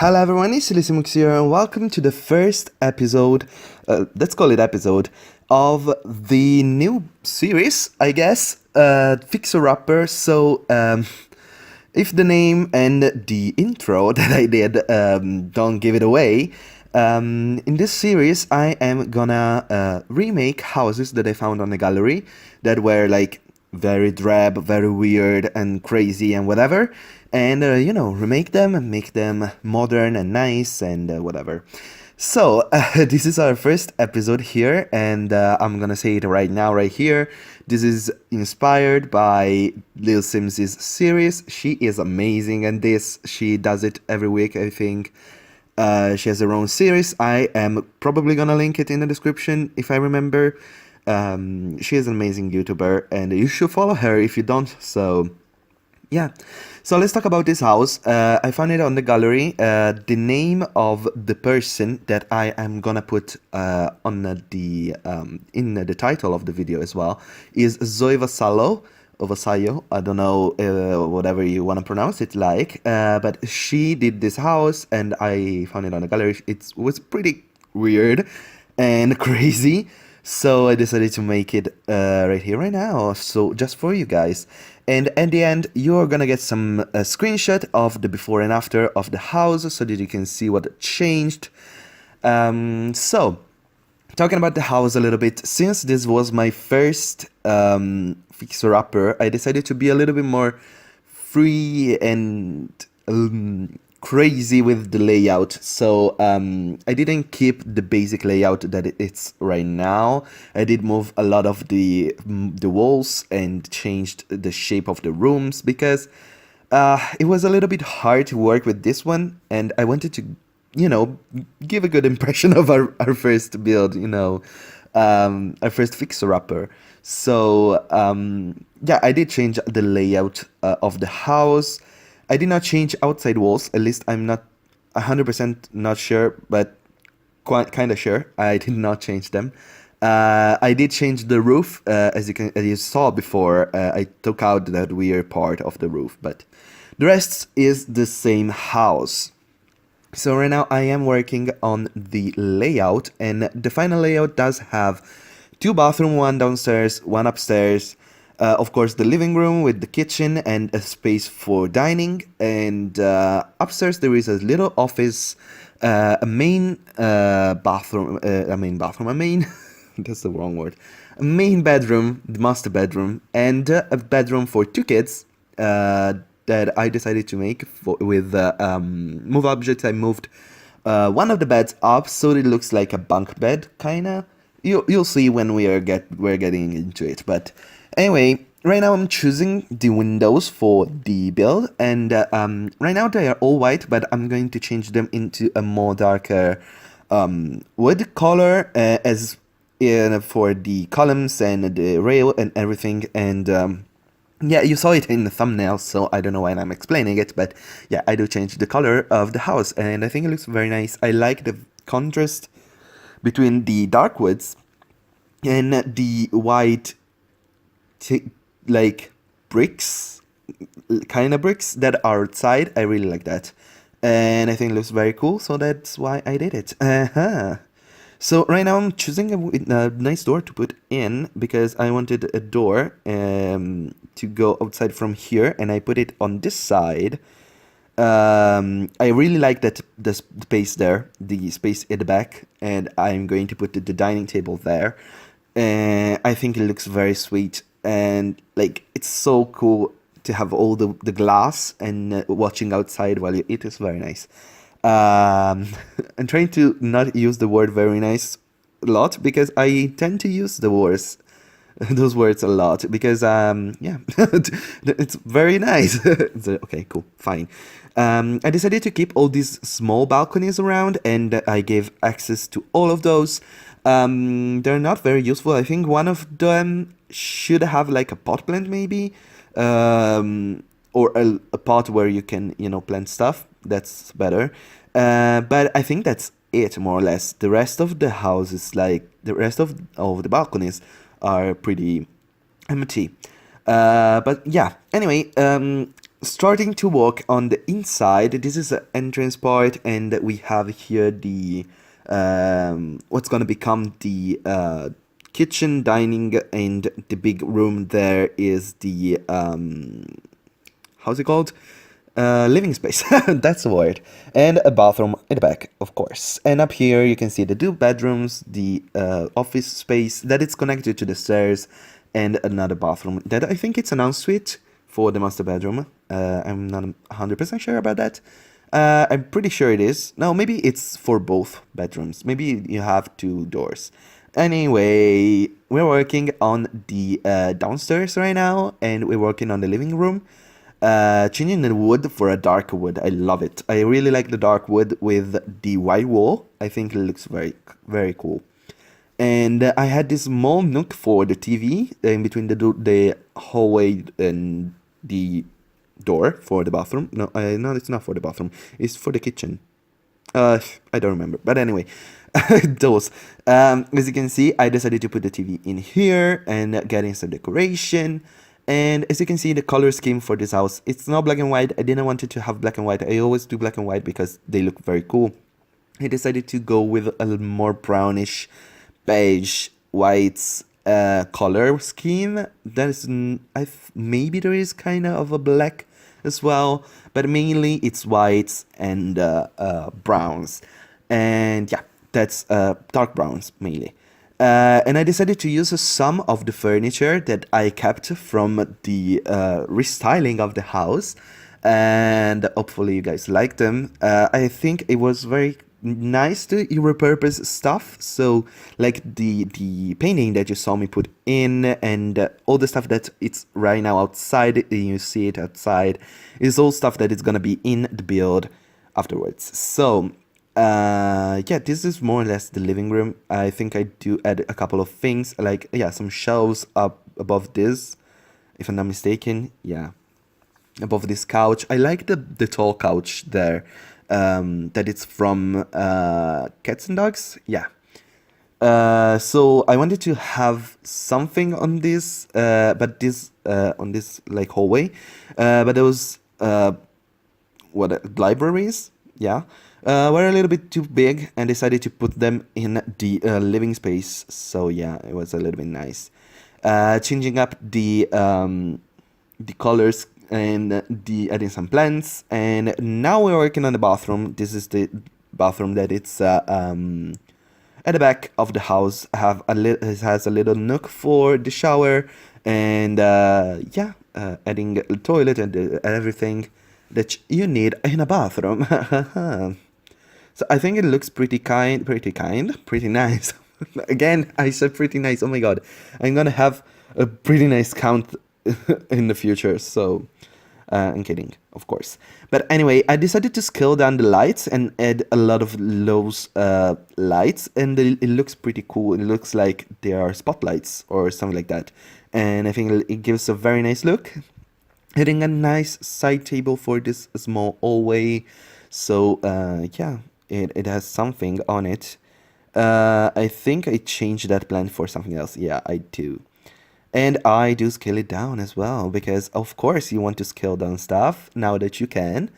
Hello everyone, it's Simmuz here and welcome to the first episode, let's call it episode, of the new series, I guess, FixerUpper. So, if the name and the intro that I did don't give it away, in this series I am gonna remake houses that I found on the gallery that were like very drab, very weird and crazy and whatever, and remake them and make them modern and nice and whatever. So this is our first episode here, and I'm gonna say it right now, right here. This is inspired by Lil Simm's series. She is amazing, and she does it every week, I think. She has her own series. I am probably gonna link it in the description if I remember. She is an amazing YouTuber, and you should follow her if you don't. So yeah, so let's talk about this house. I found it on the gallery. The name of the person that I am gonna put on the in the title of the video as well is ZoeVassallo or Vassallo. I don't know, whatever you want to pronounce it like. But she did this house, and I found it on the gallery. It was pretty weird and crazy. So I decided to make it right here, right now, so just for you guys. And at the end, you're gonna get some screenshot of the before and after of the house, so that you can see what changed. So, talking about the house a little bit, since this was my first fixer-upper, I decided to be a little bit more free and crazy with the layout. So I didn't keep the basic layout that it's right now. I did move a lot of the walls and changed the shape of the rooms because it was a little bit hard to work with this one, and I wanted to give a good impression of our first build, our first fixer-upper. So yeah, I did change the layout of the house. I did not change outside walls, at least I'm not 100% not sure, but quite kind of sure. I did not change them. I did change the roof, as you saw before. I took out that weird part of the roof, but the rest is the same house. So right now I am working on the layout, and the final layout does have 2 bathrooms, 1 downstairs, 1 upstairs. Of course, the living room with the kitchen and a space for dining. And upstairs there is a little office, a main bathroom, that's the wrong word, a main bedroom, the master bedroom, and a bedroom for 2 kids that I decided to make with move objects. I moved one of the beds up so it looks like a bunk bed, kinda. You'll see when we're getting into it, but anyway, right now I'm choosing the windows for the build, and right now they are all white, but I'm going to change them into a more darker wood color as for the columns and the rail and everything. And yeah, you saw it in the thumbnail, so I don't know why I'm explaining it, but yeah, I do change the color of the house, and I think it looks very nice. I like the contrast between the dark woods and the white like bricks, kind of bricks that are outside. I really like that, and I think it looks very cool, so that's why I did it. So right now I'm choosing a nice door to put in because I wanted a door to go outside from here, and I put it on this side. I really like that the space there, the space at the back, and I'm going to put the dining table there. I think it looks very sweet, and like it's so cool to have all the glass and watching outside while you eat is very nice. I'm trying to not use the word very nice a lot because I tend to use those words a lot because yeah, it's very nice. So, okay, cool, fine. I decided to keep all these small balconies around, and I gave access to all of those. They're not very useful. I think one of them should have like a pot plant maybe, or a pot where you can plant stuff. That's better. But I think that's it more or less. The rest of the houses, like the rest of the balconies, are pretty empty. But yeah, anyway, starting to walk on the inside. This is the entrance part, and we have here the what's gonna become the kitchen, dining, and the big room. There is the how's it called? Living space. That's the word. And a bathroom in the back, of course. And up here you can see the two bedrooms, the office space that is connected to the stairs, and another bathroom that I think it's an ensuite for the master bedroom. I'm not 100% sure about that. I'm pretty sure it is. No, maybe it's for both bedrooms. Maybe you have two doors. Anyway, we're working on the downstairs right now, and we're working on the living room. Changing the wood for a dark wood. I love it. I really like the dark wood with the white wall. I think it looks very, very cool. And I had this small nook for the TV in between the hallway and the door for the bathroom. No, no, it's not for the bathroom. It's for the kitchen. I don't remember. But anyway, those. As you can see, I decided to put the TV in here and getting some decoration. And as you can see, the color scheme for this house, it's not black and white. I didn't want it to have black and white. I always do black and white because they look very cool. I decided to go with a more brownish, beige, white color scheme. That is, maybe there is kind of a black as well, but mainly it's whites and browns. And yeah, that's dark browns mainly. And I decided to use some of the furniture that I kept from the restyling of the house, and hopefully you guys like them. I think it was very nice to repurpose stuff, so like the painting that you saw me put in, and all the stuff that it's right now outside, you see it outside, is all stuff that is gonna be in the build afterwards. So yeah, this is more or less the living room. I think I do add a couple of things, like, yeah, some shelves up above this, if I'm not mistaken. Yeah, above this couch. I like the tall couch there, that it's from Cats and Dogs. Yeah. So I wanted to have something on this, but this on this like hallway, but those libraries, yeah, were a little bit too big, and decided to put them in the living space. So yeah, it was a little bit nice. Changing up the colors and the adding some plants, and now we're working on the bathroom. This is the bathroom that it's at the back of the house. It has a little nook for the shower, and yeah, adding a toilet and everything that you need in a bathroom. So I think it looks pretty nice. Again, I said pretty nice. Oh my god, I'm gonna have a pretty nice count in the future. So I'm kidding, of course. But anyway, I decided to scale down the lights and add a lot of those lights, and it looks pretty cool. It looks like they are spotlights or something like that, and I think it gives a very nice look. Adding a nice side table for this small hallway. So yeah, it has something on it. I think I changed that plan for something else. Yeah, I do. And I do scale it down as well, because of course you want to scale down stuff now that you can.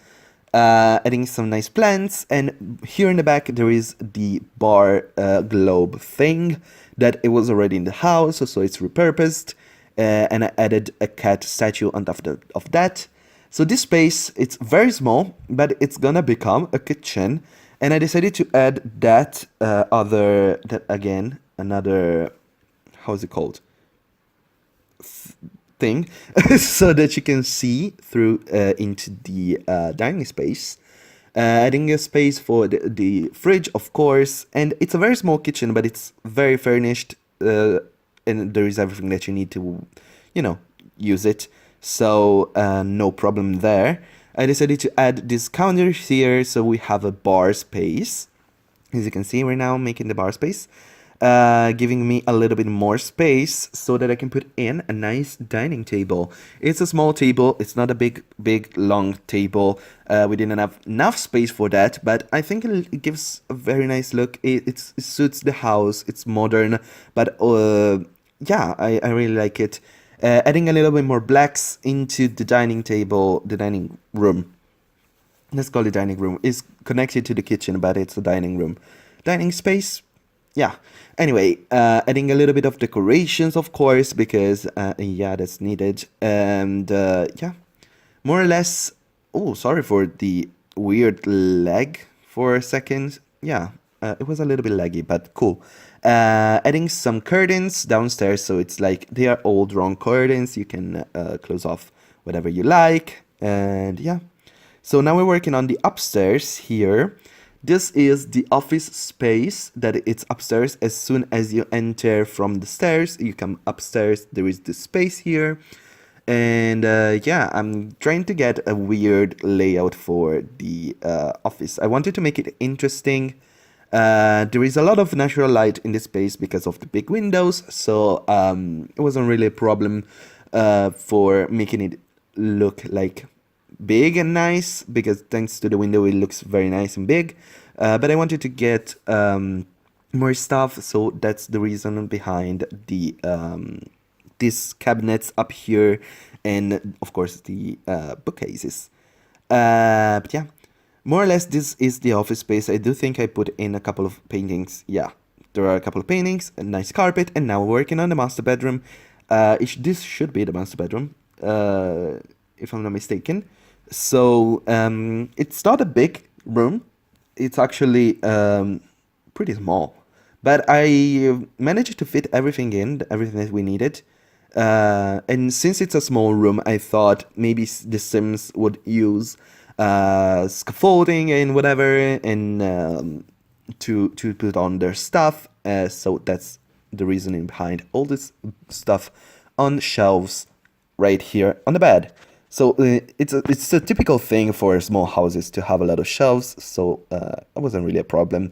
Adding some nice plants, and here in the back there is the bar globe thing that it was already in the house, so it's repurposed. And I added a cat statue on top of that. So this space, it's very small, but it's gonna become a kitchen. And I decided to add that another, how's it called? Thing, so that you can see through into the dining space. Adding a space for the fridge, of course. And it's a very small kitchen, but it's very furnished. And there is everything that you need to, use it. So no problem there. I decided to add this counter here, so we have a bar space. As you can see, we're now making the bar space, giving me a little bit more space so that I can put in a nice dining table. It's a small table. It's not a big, long table. We didn't have enough space for that, but I think it gives a very nice look. It suits the house. It's modern, but yeah, I really like it. Adding a little bit more blacks into the dining table, the dining room. Let's call it dining room. It's connected to the kitchen, but it's a dining room. Dining space, yeah. Anyway, adding a little bit of decorations, of course, because yeah, that's needed. And yeah, more or less. Oh, sorry for the weird lag for a second. Yeah, it was a little bit laggy, but cool. Adding some curtains downstairs, so it's like they are all drawn curtains. You can close off whatever you like, and yeah. So now we're working on the upstairs here. This is the office space that it's upstairs. As soon as you enter from the stairs, you come upstairs. There is this space here. And yeah, I'm trying to get a weird layout for the office. I wanted to make it interesting. There is a lot of natural light in this space because of the big windows. So it wasn't really a problem for making it look like big and nice, because thanks to the window it looks very nice and big, but I wanted to get more stuff, so that's the reason behind the these cabinets up here, and of course the bookcases. But yeah, more or less this is the office space. I do think I put in a couple of paintings. Yeah, there are a couple of paintings, a nice carpet, and now we're working on the master bedroom. This should be the master bedroom, if I'm not mistaken. So it's not a big room. It's actually pretty small. But I managed to fit everything in, everything that we needed. And since it's a small room, I thought maybe the Sims would use scaffolding and whatever, and to put on their stuff. So that's the reasoning behind all this stuff on shelves right here on the bed. So it's a typical thing for small houses to have a lot of shelves, so it wasn't really a problem.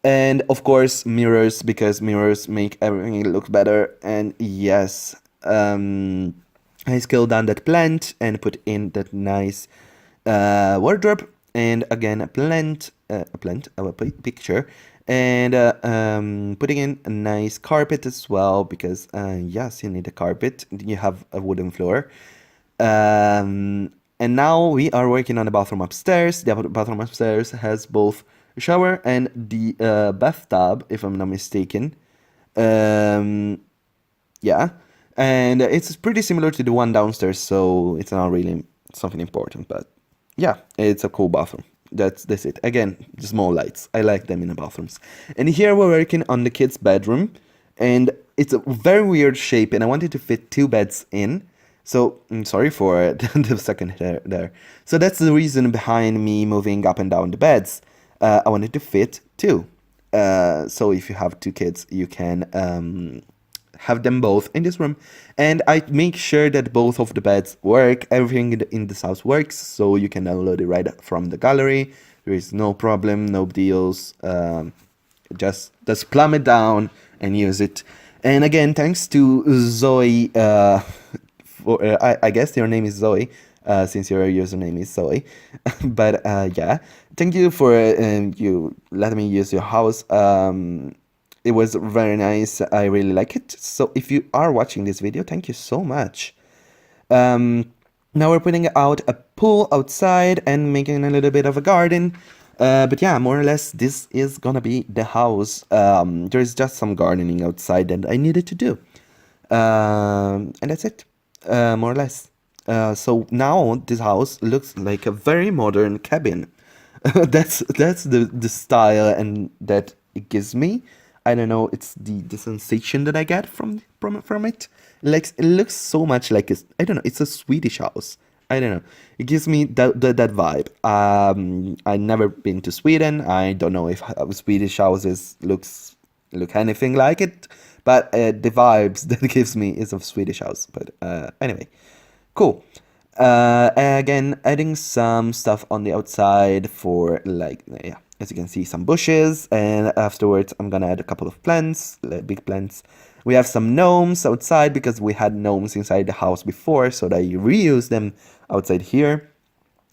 And of course mirrors, because mirrors make everything look better. And yes, I scaled down that plant and put in that nice wardrobe, and again a picture, and putting in a nice carpet as well, because yes, you need a carpet. You have a wooden floor. And now we are working on the bathroom upstairs. The bathroom upstairs has both a shower and the bathtub, if I'm not mistaken. Yeah, and it's pretty similar to the one downstairs, so it's not really something important. But yeah, it's a cool bathroom. That's it. Again, the small lights. I like them in the bathrooms. And here we're working on the kids' bedroom, and it's a very weird shape, and I wanted to fit 2 beds in. So, I'm sorry for the second there. So that's the reason behind me moving up and down the beds. I wanted to fit 2. So if you have 2 kids, you can have them both in this room. And I make sure that both of the beds work. Everything in this house works, so you can download it right from the gallery. There is no problem, no deals. Just plumb it down and use it. And again, thanks to Zoe. I guess your name is Zoe, since your username is Zoe. But yeah, thank you for you letting me use your house. It was very nice. I really like it. So if you are watching this video, thank you so much. Now we're putting out a pool outside and making a little bit of a garden. But yeah, more or less, this is gonna be the house. There's just some gardening outside that I needed to do. And that's it. More or less. So now this house looks like a very modern cabin. that's the style and that it gives me. I don't know, it's the sensation that I get from it. Like, it looks so much like I don't know, it's a Swedish house. I don't know. It gives me that vibe. I've never been to Sweden. I don't know if Swedish houses look anything like it. But the vibes that it gives me is of Swedish house. But anyway, cool. Again, adding some stuff on the outside for, like, yeah, as you can see, some bushes. And afterwards, I'm gonna add a couple of plants, like big plants. We have some gnomes outside because we had gnomes inside the house before, so that you reuse them outside here.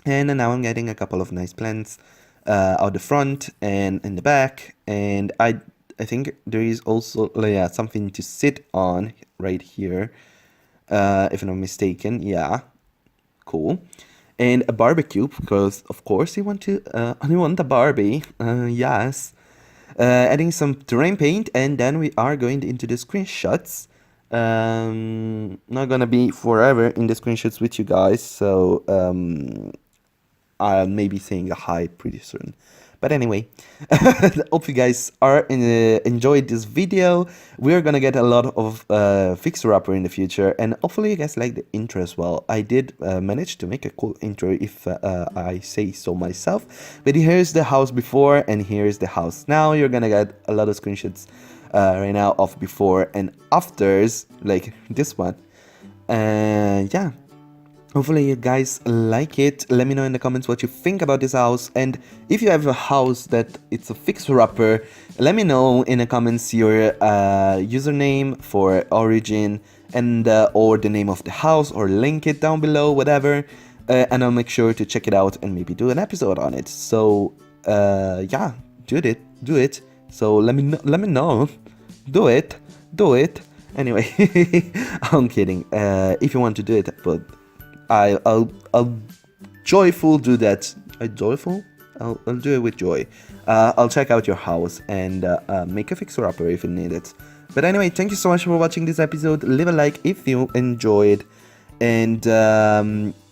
And now I'm getting a couple of nice plants out the front and in the back. And I think there is also, yeah, something to sit on right here. if I'm not mistaken. Yeah, cool. And a barbecue, because of course you want to you want a Barbie. Yes. Adding some terrain paint, and then we are going into the screenshots. Not gonna be forever in the screenshots with you guys, so I'll maybe saying a hi pretty soon. But anyway, hope you guys are enjoyed this video. We're gonna get a lot of FixerUpper in the future, and hopefully you guys like the intro as well. I did manage to make a cool intro, if I say so myself. But here's the house before, and here's the house now. You're gonna get a lot of screenshots right now of before and afters, like this one. And yeah. Hopefully you guys like it. Let me know in the comments what you think about this house, and if you have a house that it's a fixer-upper, let me know in the comments your username for origin and or the name of the house, or link it down below, whatever, and I'll make sure to check it out and maybe do an episode on it. So yeah, do it. So let me know. Do it. Anyway, I'm kidding. If you want to do it, but I'll joyful do that. Joyful? I'll do it with joy. I'll check out your house and make a fixer-upper if you need it. But anyway, thank you so much for watching this episode. Leave a like if you enjoyed, and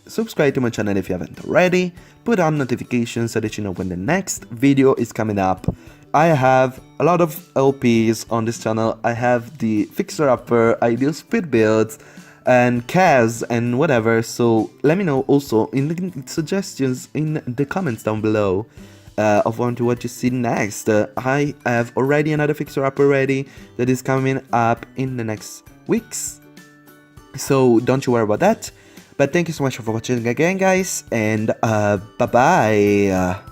subscribe to my channel if you haven't already. Put on notifications so that you know when the next video is coming up. I have a lot of LPs on this channel. I have the fixer-upper, I do speed builds, and Kaz and whatever. So let me know also in the suggestions in the comments down below of what you see next. I have already another fixer-upper ready that is coming up in the next weeks, so don't you worry about that. But thank you so much for watching again, guys, and bye bye.